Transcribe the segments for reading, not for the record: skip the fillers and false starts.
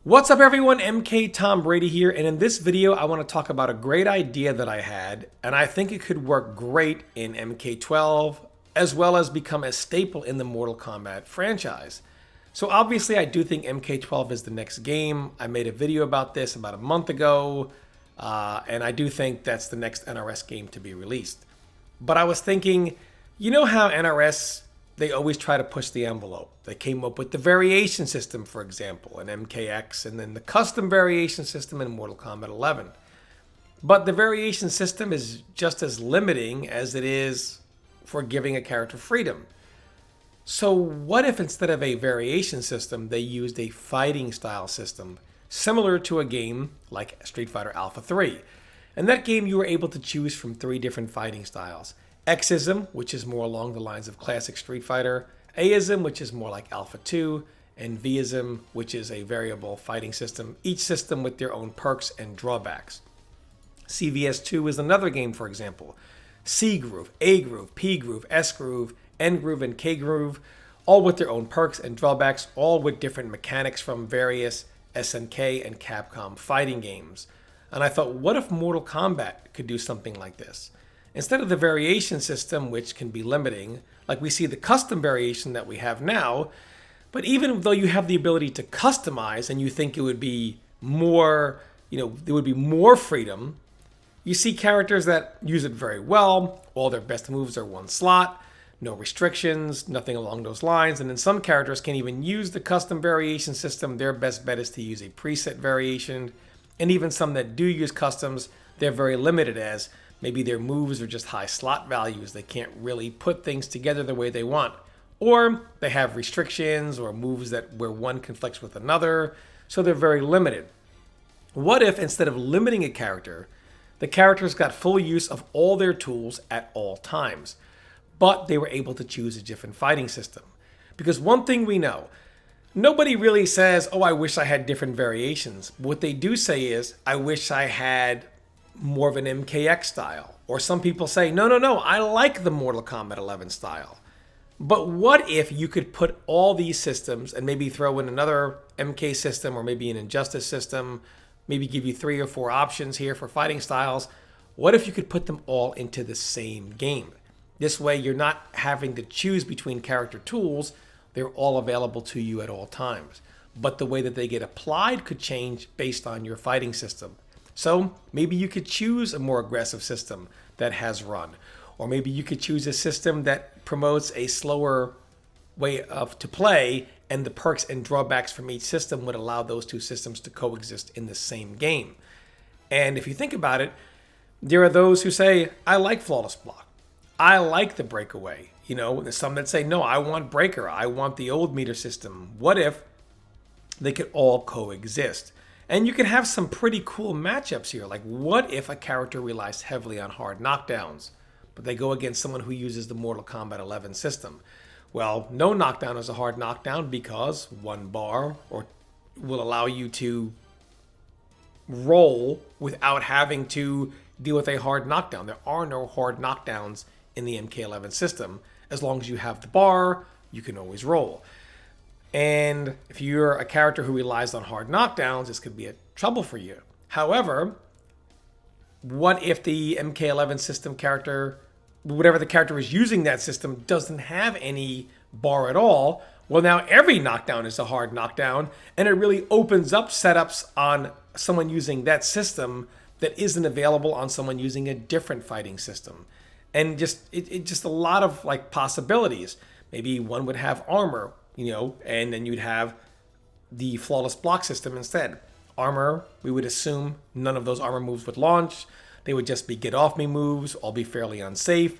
What's up everyone, MK Tom Brady here, and in this video I want to talk about a great idea that I had, and I think it could work great in MK12 as well as become a staple in the Mortal Kombat franchise. So obviously I do think MK12 is the next game. I made a video about this about a month ago, and I do think that's the next NRS game to be released. But I was thinking, you know how NRS, they always try to push the envelope. They came up with the variation system, for example, in MKX, and then the custom variation system in Mortal Kombat 11. But the variation system is just as limiting as it is for giving a character freedom. So what if instead of a variation system, they used a fighting style system, similar to a game like Street Fighter Alpha 3? In that game, you were able to choose from 3 different fighting styles. Xism, which is more along the lines of classic Street Fighter, Aism, which is more like Alpha 2, and Vism, which is a variable fighting system, each system with their own perks and drawbacks. CVS2 is another game, for example. C Groove, A Groove, P Groove, S Groove, N Groove, and K Groove, all with their own perks and drawbacks, all with different mechanics from various SNK and Capcom fighting games. And I thought, what if Mortal Kombat could do something like this? Instead of the variation system, which can be limiting, like we see the custom variation that we have now, but even though you have the ability to customize and you think it would be more, there would be more freedom, you see characters that use it very well. All their best moves are one slot, no restrictions, nothing along those lines. And then some characters can't even use the custom variation system. Their best bet is to use a preset variation. And even some that do use customs, they're very limited as maybe their moves are just high slot values. They can't really put things together the way they want. Or they have restrictions or moves where one conflicts with another, so they're very limited. What if instead of limiting a character, the characters got full use of all their tools at all times, but they were able to choose a different fighting system? Because one thing we know, nobody really says, oh, I wish I had different variations. What they do say is, I wish I had more of an MKX style. Or some people say, no, I like the Mortal Kombat 11 style. But what if you could put all these systems and maybe throw in another MK system or maybe an Injustice system, maybe give you 3 or 4 options here for fighting styles? What if you could put them all into the same game? This way you're not having to choose between character tools. They're all available to you at all times. But the way that they get applied could change based on your fighting system. So maybe you could choose a more aggressive system that has run. Or maybe you could choose a system that promotes a slower way to play, and the perks and drawbacks from each system would allow those 2 systems to coexist in the same game. And if you think about it, there are those who say, I like Flawless Block. I like the Breakaway. There's some that say, no, I want Breaker. I want the old meter system. What if they could all coexist? And you can have some pretty cool matchups here. Like, what if a character relies heavily on hard knockdowns, but they go against someone who uses the Mortal Kombat 11 system? Well, no knockdown is a hard knockdown because 1 bar will allow you to roll without having to deal with a hard knockdown. There are no hard knockdowns in the MK11 system. As long as you have the bar, you can always roll. And if you're a character who relies on hard knockdowns, this could be a trouble for you. However, what if the MK11 system character, whatever the character is using that system, doesn't have any bar at all? Well, now every knockdown is a hard knockdown, and it really opens up setups on someone using that system that isn't available on someone using a different fighting system. And just a lot of possibilities. Maybe one would have armor, and then you'd have the Flawless Block system instead. Armor, we would assume none of those armor moves would launch. They would just be get off me moves, all be fairly unsafe.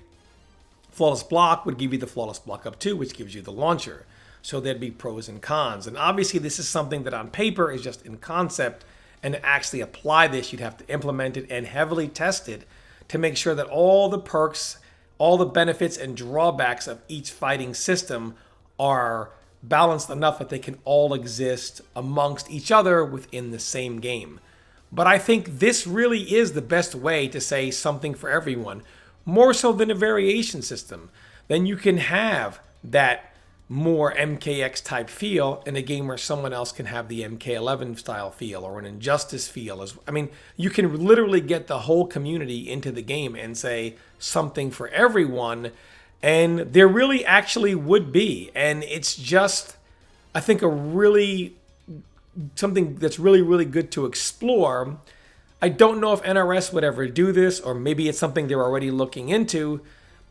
Flawless Block would give you the Flawless Block up 2, which gives you the launcher. So there'd be pros and cons. And obviously this is something that on paper is just in concept, and to actually apply this, you'd have to implement it and heavily test it to make sure that all the perks, all the benefits and drawbacks of each fighting system are balanced enough that they can all exist amongst each other within the same game. But I think this really is the best way to say something for everyone, more so than a variation system. Then you can have that more MKX type feel in a game where someone else can have the MK11 style feel or an Injustice feel. I mean, you can literally get the whole community into the game and say something for everyone, and there really actually would be. And it's just, I think, something that's really good to explore. I don't know if NRS would ever do this, or maybe it's something they're already looking into.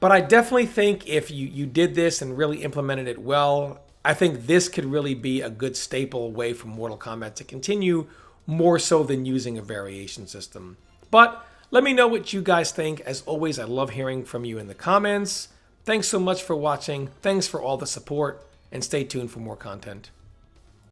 But I definitely think if you did this and really implemented it well, I think this could really be a good staple way for Mortal Kombat to continue, more so than using a variation system. But let me know what you guys think. As always, I love hearing from you in the comments. Thanks so much for watching. Thanks for all the support, and stay tuned for more content.